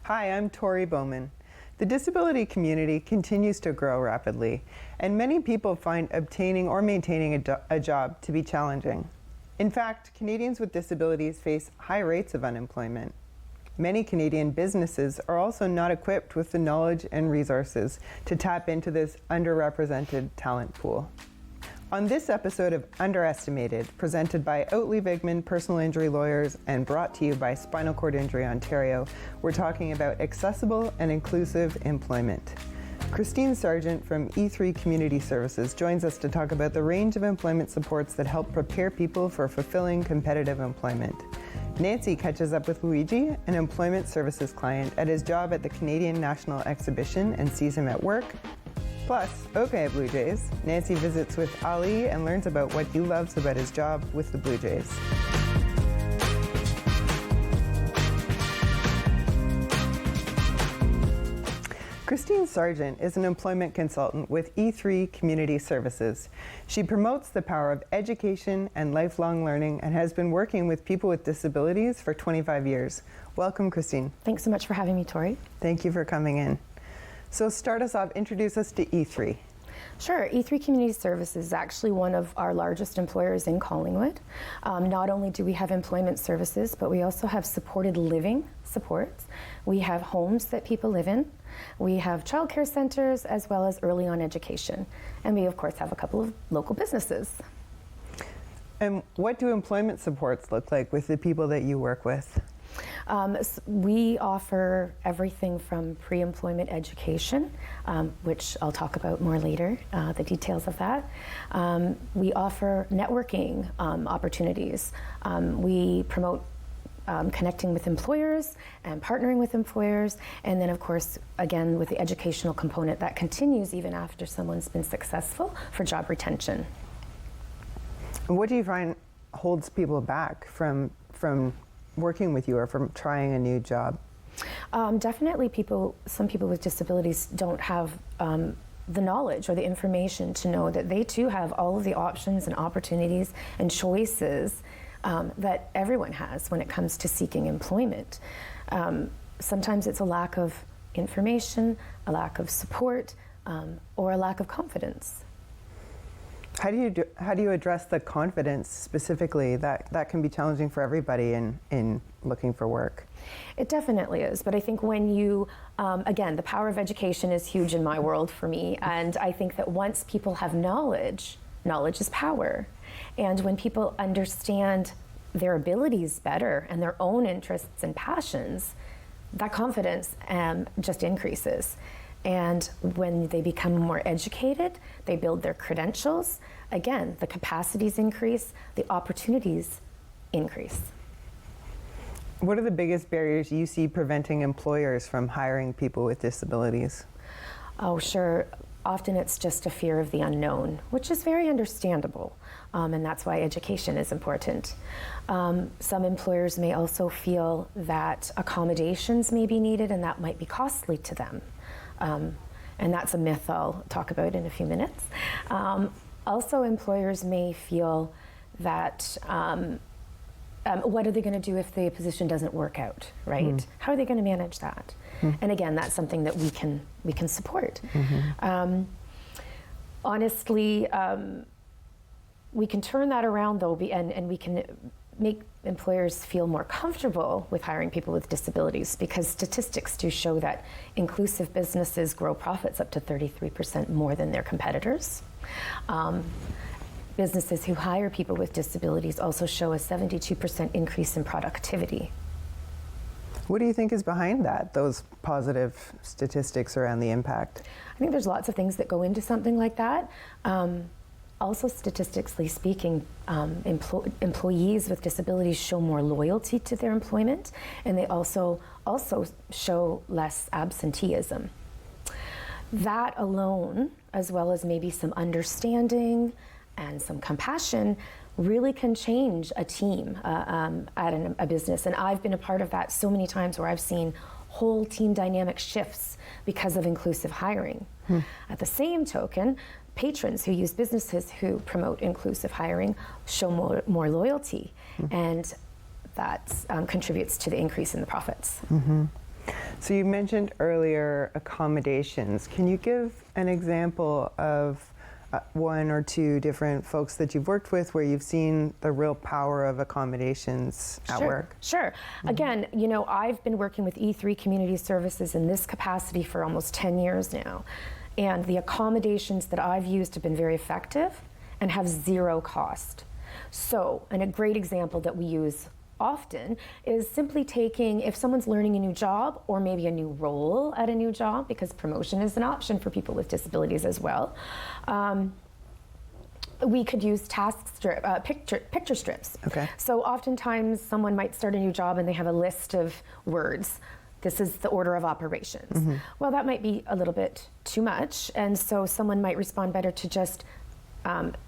Hi, I'm Tori Bowman. The disability community continues to grow rapidly, and many people find obtaining or maintaining a job to be challenging. In fact, Canadians with disabilities face high rates of unemployment. Many Canadian businesses are also not equipped with the knowledge and resources to tap into this underrepresented talent pool. On this episode of Underestimated, presented by Oatley Vigman Personal Injury Lawyers and brought to you by Spinal Cord Injury Ontario, we're talking about accessible and inclusive employment. Kristine Sargant from E3 Community Services joins us to talk about the range of employment supports that help prepare people for fulfilling competitive employment. Nancy catches up with Luigi, an employment services client, at his job at the Canadian National Exhibition and sees him at work. Plus, okay, Blue Jays, Nancy visits with Ali and learns about what he loves about his job with the Blue Jays. Kristine Sargant is an employment consultant with E3 Community Services. She promotes the power of education and lifelong learning and has been working with people with disabilities for 25 years. Welcome, Kristine. Thanks so much for having me, Tori. Thank you for coming in. So start us off, introduce us to E3. Sure, E3 Community Services is actually one of our largest employers in Collingwood. Not only do we have employment services, but we also have supported living supports. We have homes that people live in. We have childcare centers as well as early on education. And we of course have a couple of local businesses. And what do employment supports look like with the people that you work with? We offer everything from pre-employment education, which I'll talk about more later, the details of that. We offer networking opportunities. We promote connecting with employers and partnering with employers, and then of course, again, with the educational component that continues even after someone's been successful for job retention. What do you find holds people back from working with you or from trying a new job? Definitely some people with disabilities don't have the knowledge or the information to know that they too have all of the options and opportunities and choices that everyone has when it comes to seeking employment. Sometimes it's a lack of information, a lack of support, or a lack of confidence. How do you address the confidence specifically that can be challenging for everybody in looking for work? It definitely is, but I think when you, again, the power of education is huge in my world for me, and I think that once people have knowledge is power. And when people understand their abilities better and their own interests and passions, that confidence just increases. And when they become more educated, they build their credentials. Again, the capacities increase, the opportunities increase. What are the biggest barriers you see preventing employers from hiring people with disabilities? Oh, sure. Often it's just a fear of the unknown, which is very understandable, and that's why education is important. Some employers may also feel that accommodations may be needed and that might be costly to them. And that's a myth I'll talk about in a few minutes. Also, employers may feel that what are they going to do if the position doesn't work out, right? How are they going to manage that? And again, that's something that we can support. Honestly, we can turn that around though, and we can make employers feel more comfortable with hiring people with disabilities, because statistics do show that inclusive businesses grow profits up to 33% more than their competitors. Businesses who hire people with disabilities also show a 72% increase in productivity. What do you think is behind that, those positive statistics around the impact? I think there's lots of things that go into something like that. Also, statistically speaking, employees with disabilities show more loyalty to their employment, and they also show less absenteeism. That alone, as well as maybe some understanding and some compassion, really can change a team at a business. And I've been a part of that so many times where I've seen whole team dynamic shifts because of inclusive hiring. At the same token, patrons who use businesses who promote inclusive hiring show more loyalty, and that contributes to the increase in the profits. So you mentioned earlier accommodations. Can you give an example of one or two different folks that you've worked with where you've seen the real power of accommodations at work? Sure. Again, you know, I've been working with E3 Community Services in this capacity for almost 10 years now. And the accommodations that I've used have been very effective and have zero cost. So, and a great example that we use often is simply taking, if someone's learning a new job or maybe a new role at a new job, because promotion is an option for people with disabilities as well, we could use picture strips. Okay. So oftentimes someone might start a new job and they have a list of words. This is the order of operations. Well, that might be a little bit too much, and so someone might respond better to just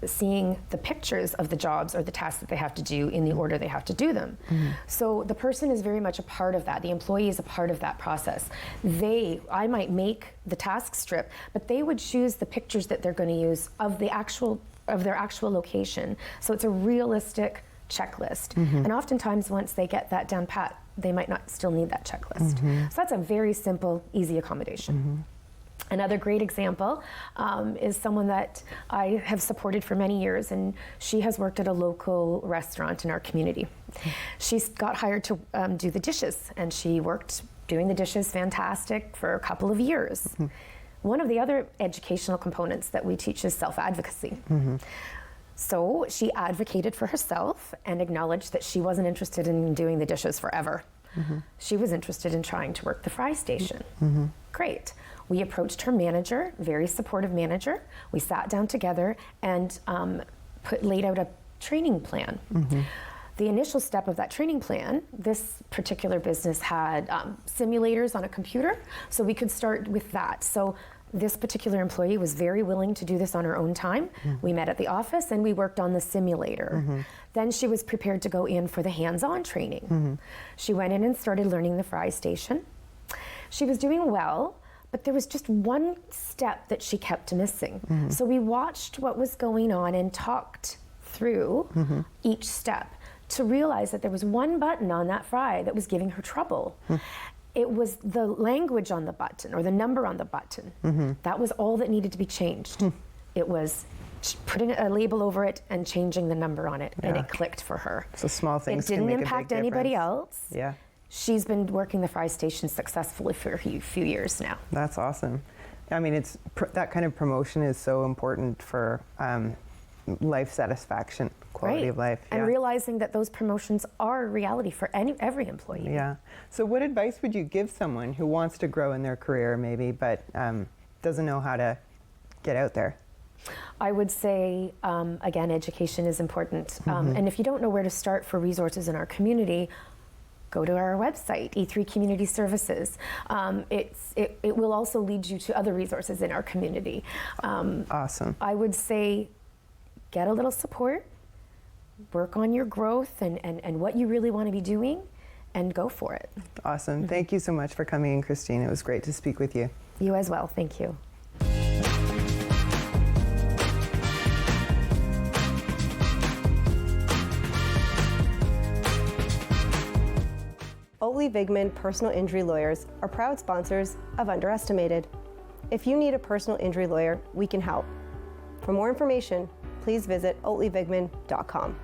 seeing the pictures of the jobs or the tasks that they have to do in the order they have to do them. So the person is very much a part of that. The employee is a part of that process. I might make the task strip, but they would choose the pictures that they're going to use of their actual location. So it's a realistic checklist. And oftentimes once they get that down pat, they might not still need that checklist. So that's a very simple, easy accommodation. Another great example is someone that I have supported for many years, and she has worked at a local restaurant in our community. She's got hired to do the dishes, and she worked doing the dishes fantastic for a couple of years. One of the other educational components that we teach is self-advocacy. So she advocated for herself and acknowledged that she wasn't interested in doing the dishes forever. She was interested in trying to work the fry station. Great. We approached her manager, very supportive manager. We sat down together and laid out a training plan. The initial step of that training plan, this particular business had simulators on a computer, so we could start with that. So this particular employee was very willing to do this on her own time. We met at the office and we worked on the simulator. Then she was prepared to go in for the hands-on training. She went in and started learning the fry station. She was doing well, but there was just one step that she kept missing. So we watched what was going on and talked through each step to realize that there was one button on that fry that was giving her trouble. It was the language on the button or the number on the button. That was all that needed to be changed. It was putting a label over it and changing the number on it, and it clicked for her. So small things It didn't can make impact a big anybody difference. else. She's been working the fry station successfully for a few years now. That's awesome. I mean, that kind of promotion is so important for life satisfaction, quality of life. And realizing that those promotions are a reality for every employee. So what advice would you give someone who wants to grow in their career maybe, but doesn't know how to get out there? I would say, again, education is important. And if you don't know where to start for resources in our community, go to our website, E3 Community Services. It will also lead you to other resources in our community. Awesome. I would say get a little support, work on your growth and what you really want to be doing, and go for it. Awesome. Thank you so much for coming in, Kristine. It was great to speak with you. You as well. Thank you. Oatley Vigman Personal Injury Lawyers are proud sponsors of Underestimated. If you need a personal injury lawyer, we can help. For more information, please visit oatleyvigman.com.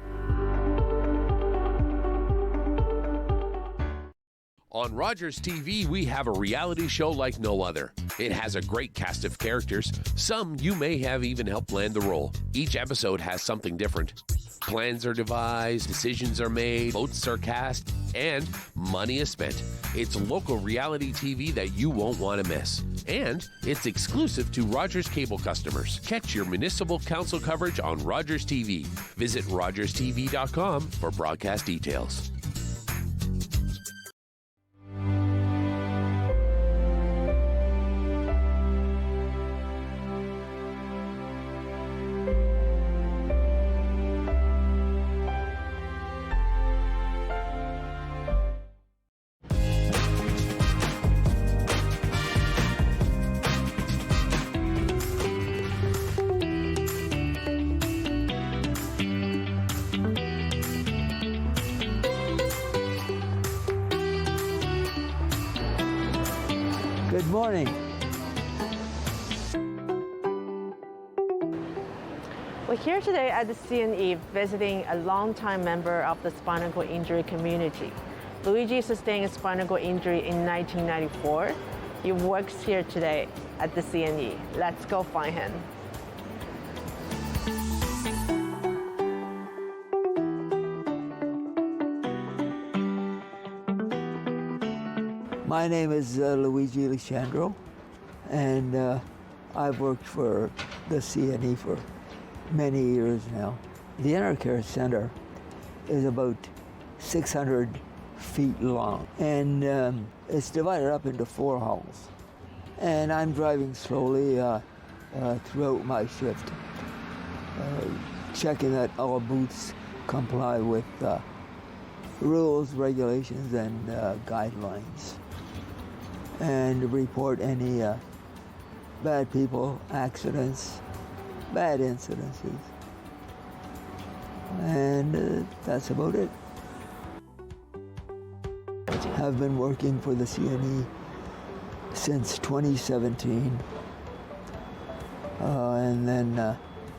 On Rogers TV, we have a reality show like no other. It has a great cast of characters. Some you may have even helped land the role. Each episode has something different. Plans are devised, decisions are made, votes are cast, and money is spent. It's local reality TV that you won't want to miss. And it's exclusive to Rogers Cable customers. Catch your municipal council coverage on Rogers TV. Visit rogerstv.com for broadcast details. Good morning. We're here today at the CNE visiting a longtime member of the spinal cord injury community. Luigi sustained a spinal cord injury in 1994. He works here today at the CNE. Let's go find him. My name is Luigi Lishandro, and I've worked for the CNE for many years now. The Intercare Center is about 600 feet long, and it's divided up into 4 halls. And I'm driving slowly throughout my shift, checking that all booths comply with rules, regulations, and guidelines, and report any bad people, accidents, bad incidences, and that's about it. I've been working for the CNE since 2017, and then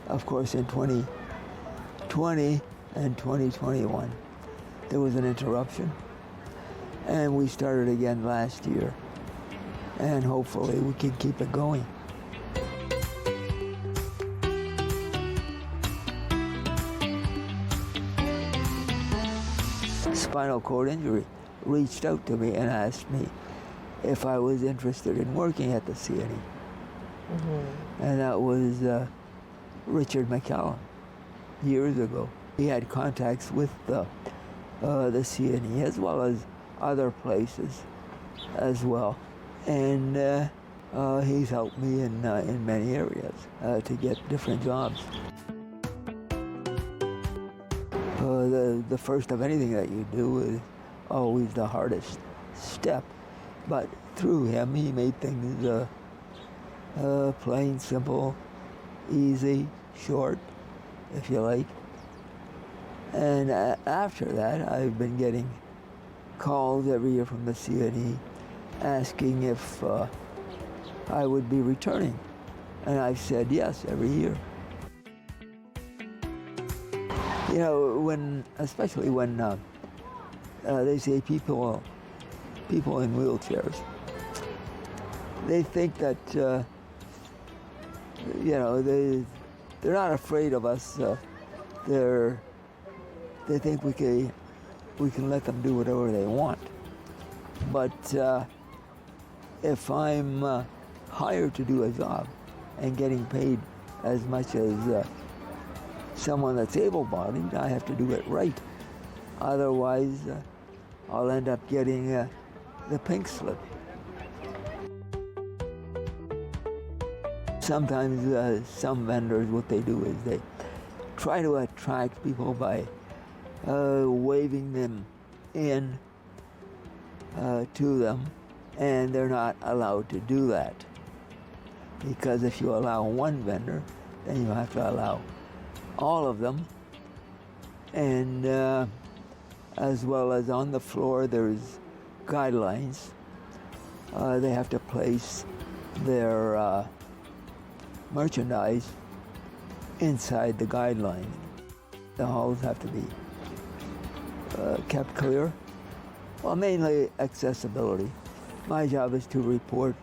of course in 2020 and 2021 there was an interruption, and we started again last year, and hopefully we can keep it going. Spinal cord injury reached out to me and asked me if I was interested in working at the CNE. Mm-hmm. And that was Richard McCallum years ago. He had contacts with the CNE as well as other places as well. And he's helped me in many areas to get different jobs. The first of anything that you do is always the hardest step. But through him, he made things plain, simple, easy, short, if you like. And after that, I've been getting calls every year from the CNE asking if I would be returning. And I've said yes every year. You know, especially when they say people in wheelchairs, they think that, they're not afraid of us. They think we can let them do whatever they want. But if I'm hired to do a job and getting paid as much as someone that's able-bodied, I have to do it right. Otherwise, I'll end up getting the pink slip. Sometimes some vendors, what they do is they try to attract people by waving them in to them, and they're not allowed to do that. Because if you allow one vendor, then you have to allow all of them. And as well as on the floor, there's guidelines. They have to place their merchandise inside the guidelines. The halls have to be kept clear. Well, mainly accessibility. My job is to report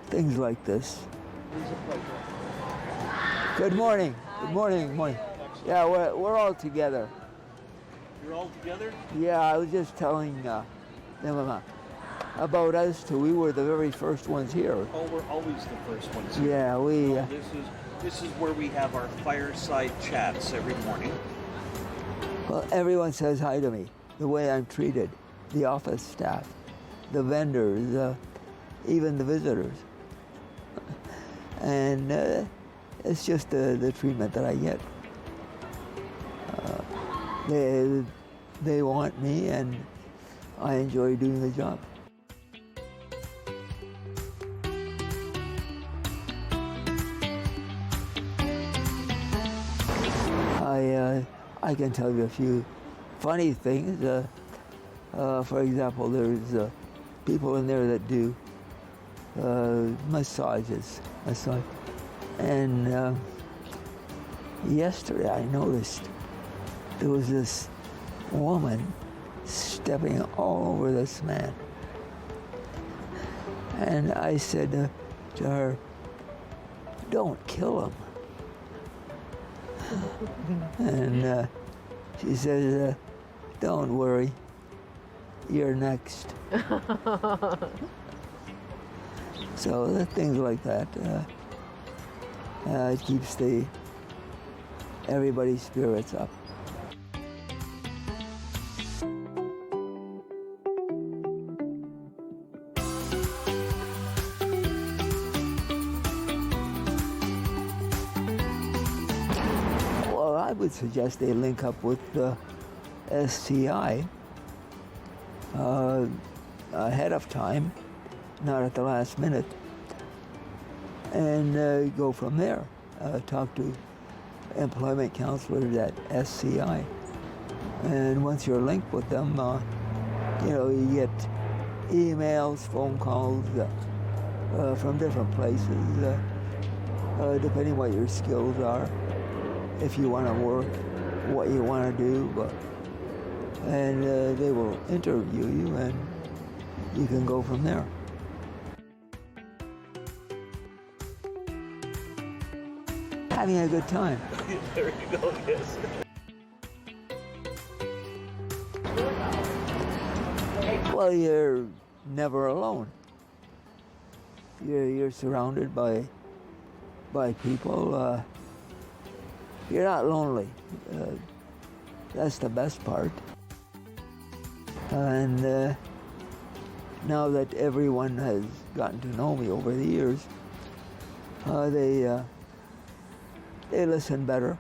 things like this. Good morning. Good morning. Good morning. Yeah, we're all together. You're all together? Yeah, I was just telling them about us too. We were the very first ones here. Oh, we're always the first ones here. Yeah, we. This is where we have our fireside chats every morning. Well, everyone says hi to me. The way I'm treated, the office staff, the vendors, even the visitors, and it's just the treatment that I get. They want me, and I enjoy doing the job. I can tell you a few funny things. For example, there's people in there that do massages. And yesterday I noticed there was this woman stepping all over this man. And I said to her, "Don't kill him." And she says, "Don't worry, you're next." So things like that keeps everybody's spirits up. Well, I would suggest they link up with the SCI ahead of time, not at the last minute, and go from there. Talk to employment counselors at SCI, and once you're linked with them, you get emails, phone calls from different places, depending what your skills are, if you want to work, what you want to do, and they will interview you, and you can go from there. Having a good time. There you go, yes. Well, you're never alone. You're surrounded by people. You're not lonely. That's the best part. And now that everyone has gotten to know me over the years, they listen better.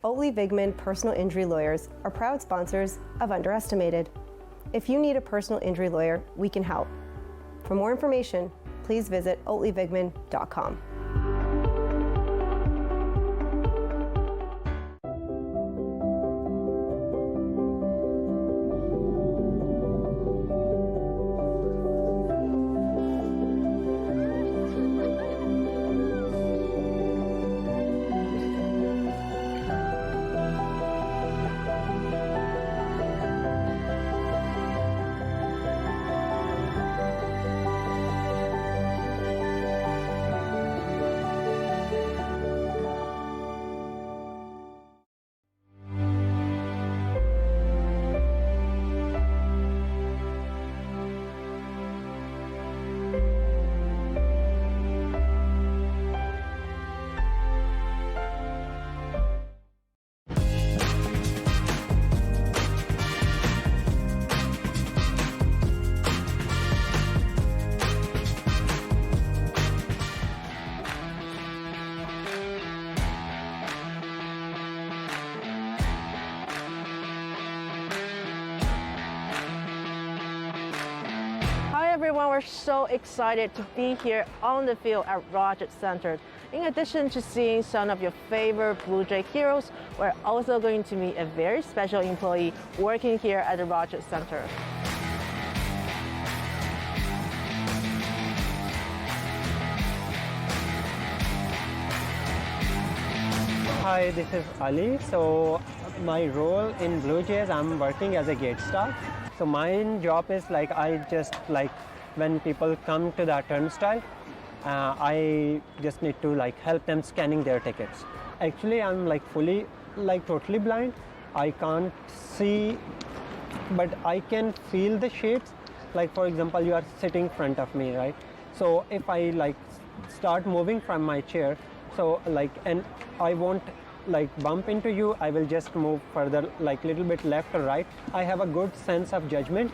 Oatley Vigman Personal Injury Lawyers are proud sponsors of Underestimated. If you need a personal injury lawyer, we can help. For more information, please visit oatleyvigman.com. Everyone, we're so excited to be here on the field at Rogers Center. In addition to seeing some of your favorite Blue Jay heroes, we're also going to meet a very special employee working here at the Rogers Center. Hi, this is Ali. So my role in Blue Jays, I'm working as a gate staff. So my job is when people come to the turnstile, I just need to help them scanning their tickets. Actually, I'm totally blind. I can't see, but I can feel the shapes. For example, you are sitting in front of me, right? So if I start moving from my chair, and I won't bump into you, I will just move further, little bit left or right. I have a good sense of judgment.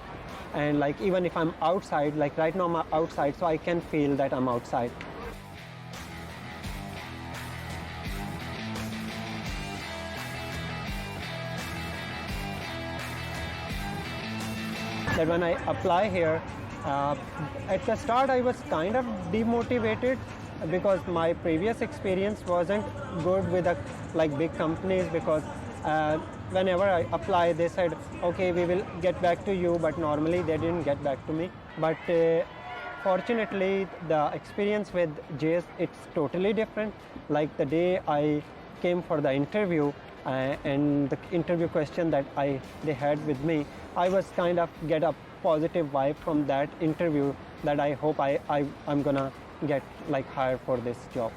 And even if I'm outside, right now I'm outside, so I can feel that I'm outside. that when I apply here, at the start I was kind of demotivated because my previous experience wasn't good with big companies, because whenever I apply they said, okay, we will get back to you, but normally they didn't get back to me. But fortunately the experience with Jays, it's totally different. Like the day I came for the interview and the interview question that they had with me, I was kind of get a positive vibe from that interview that I hope I'm gonna get hired for this job.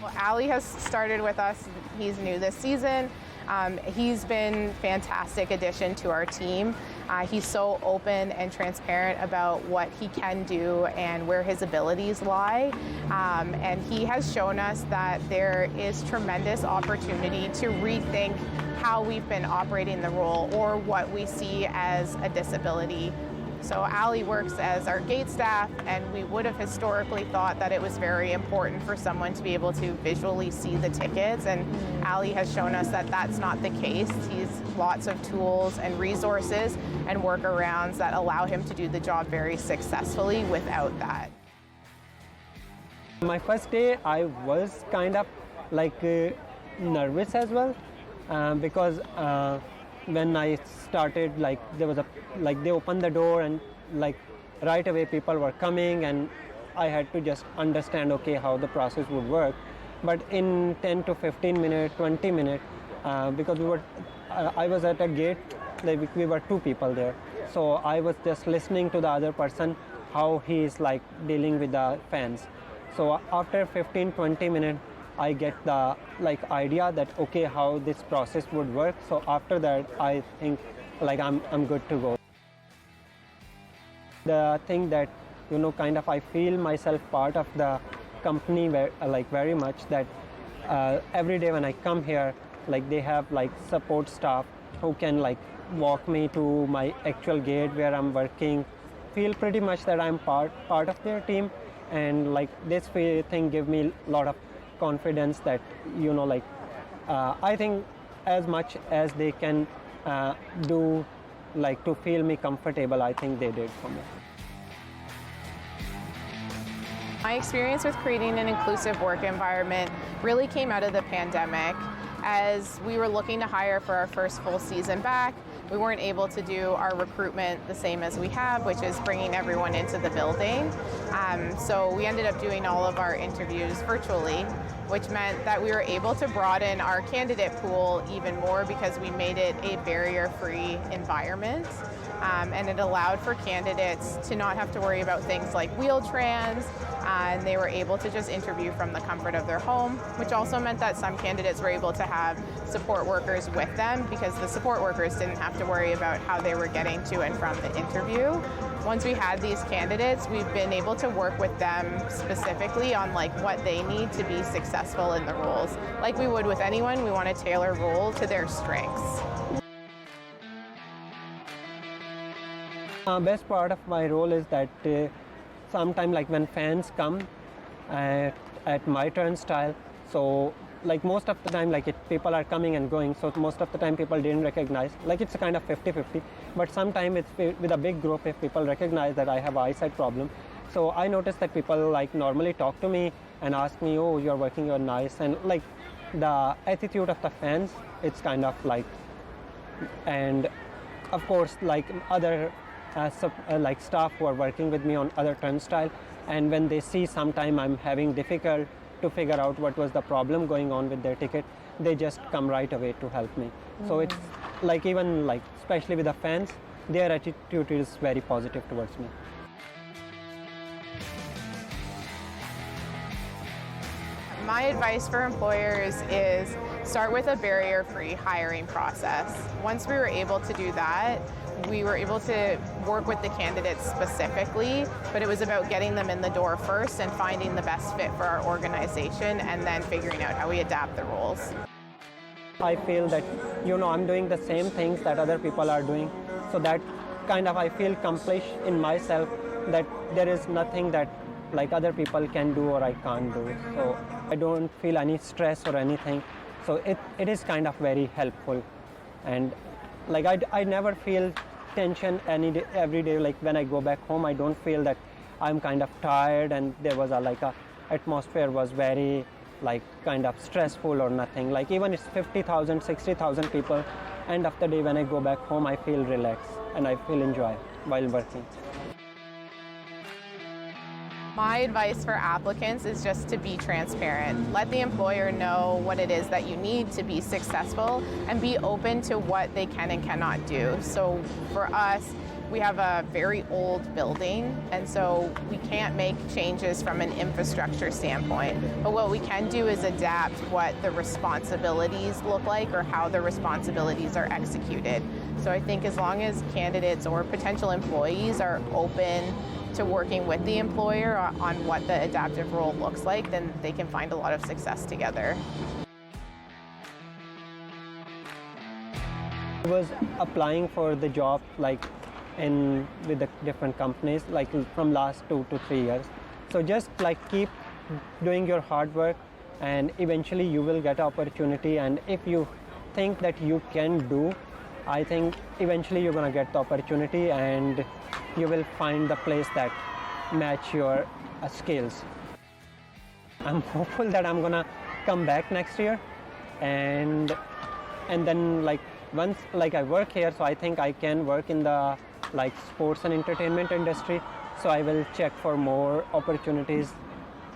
Well, Ali has started with us. He's new this season. He's been fantastic addition to our team. He's so open and transparent about what he can do and where his abilities lie. And he has shown us that there is tremendous opportunity to rethink how we've been operating the role or what we see as a disability. So Ali works as our gate staff, and we would have historically thought that it was very important for someone to be able to visually see the tickets, and Ali has shown us that that's not the case. He's lots of tools and resources and workarounds that allow him to do the job very successfully without that. My first day I was kind of nervous as well, because when I started, there was they opened the door and right away people were coming, and I had to just understand, okay, how the process would work. But in 10 to 15 minutes, 20 minutes, because I was at a gate, we were 2 people there. So I was just listening to the other person, how he is dealing with the fans. So after 15-20 minutes, I get the idea that, okay, how this process would work. So after that, I think I'm good to go. The thing that I feel myself part of the company very much, that every day when I come here, they have support staff who can walk me to my actual gate where I'm working. Feel pretty much that I'm part of their team, and this thing give me a lot of confidence that I think as much as they can do to feel me comfortable, I think they did for me. My experience with creating an inclusive work environment really came out of the pandemic. As we were looking to hire for our first full season back, we weren't able to do our recruitment the same as we have, which is bringing everyone into the building. So we ended up doing all of our interviews virtually, which meant that we were able to broaden our candidate pool even more because we made it a barrier-free environment. And it allowed for candidates to not have to worry about things like Wheel-Trans, and they were able to just interview from the comfort of their home, which also meant that some candidates were able to have support workers with them because the support workers didn't have to worry about how they were getting to and from the interview. Once we had these candidates, we've been able to work with them specifically on what they need to be successful in the roles. Like we would with anyone, we want to tailor role to their strengths. Best part of my role is that sometimes when fans come at my turnstile, so most of the time people are coming and going, so most of the time people didn't recognize, it's a kind of 50-50, but sometimes with a big group, if people recognize that I have an eyesight problem, so I notice that people normally talk to me and ask me, oh, you're working, you're nice, and the attitude of the fans, it's kind of and of course other staff who are working with me on other turnstile, and when they see sometime I'm having difficult to figure out what was the problem going on with their ticket, they just come right away to help me. So it's even especially with the fans, their attitude is very positive towards me. My advice for employers is start with a barrier-free hiring process. Once we were able to do that, we were able to work with the candidates specifically, but it was about getting them in the door first and finding the best fit for our organization and then figuring out how we adapt the roles. I feel that, I'm doing the same things that other people are doing, so that kind of I feel accomplished in myself that there is nothing that other people can do or I can't do. So I don't feel any stress or anything. So it is kind of very helpful. And like I never feel tension every day. Like when I go back home, I don't feel that I'm kind of tired and there was a atmosphere was very like kind of stressful or nothing. Like even it's 50,000, 60,000 people, end of the day when I go back home, I feel relaxed and I feel enjoy while working. My advice for applicants is just to be transparent. Let the employer know what it is that you need to be successful and be open to what they can and cannot do. So for us, we have a very old building, and so we can't make changes from an infrastructure standpoint. But what we can do is adapt what the responsibilities look like or how the responsibilities are executed. So I think as long as candidates or potential employees are open to working with the employer on what the adaptive role looks like, then they can find a lot of success together. I was applying for the job like with the different companies like from last 2 to 3 years. So just like keep doing your hard work and eventually you will get opportunity, and if you think that you can do, I think eventually you're gonna get the opportunity and you will find the place that match your skills. I'm hopeful that I'm gonna come back next year, and then like once like I work here, so I think I can work in the like sports and entertainment industry. So I will check for more opportunities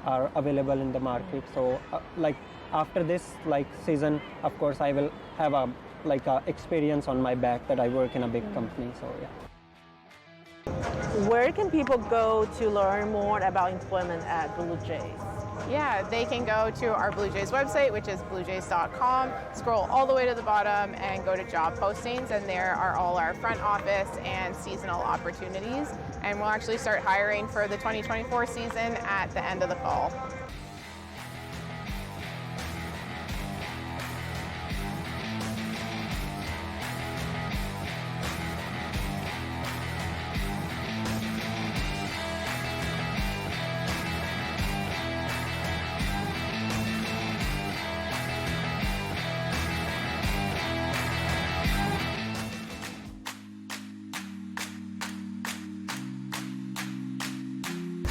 are available in the market. So like after this like season, of course I will have a experience on my back that I work in a big company. So yeah. Where can people go to learn more about employment at Blue Jays? Yeah, they can go to our Blue Jays website, which is bluejays.com, scroll all the way to the bottom and go to job postings, and there are all our front office and seasonal opportunities. And we'll actually start hiring for the 2024 season at the end of the fall.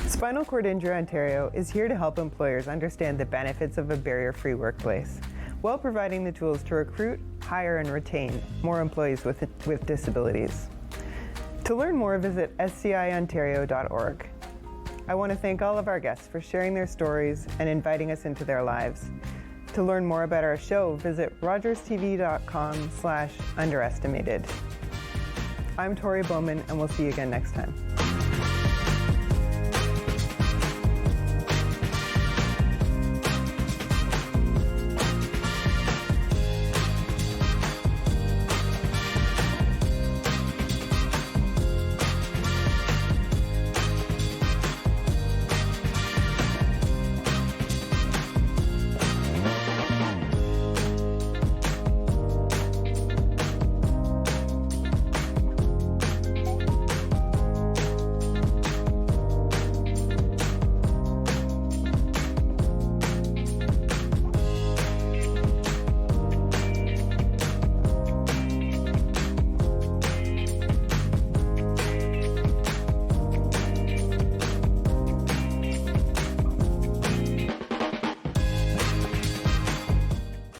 Spinal Cord Injury Ontario is here to help employers understand the benefits of a barrier-free workplace, while providing the tools to recruit, hire, and retain more employees with disabilities. To learn more, visit sciontario.org. I want to thank all of our guests for sharing their stories and inviting us into their lives. To learn more about our show, visit rogerstv.com/underestimated. I'm Tori Bowman, and we'll see you again next time.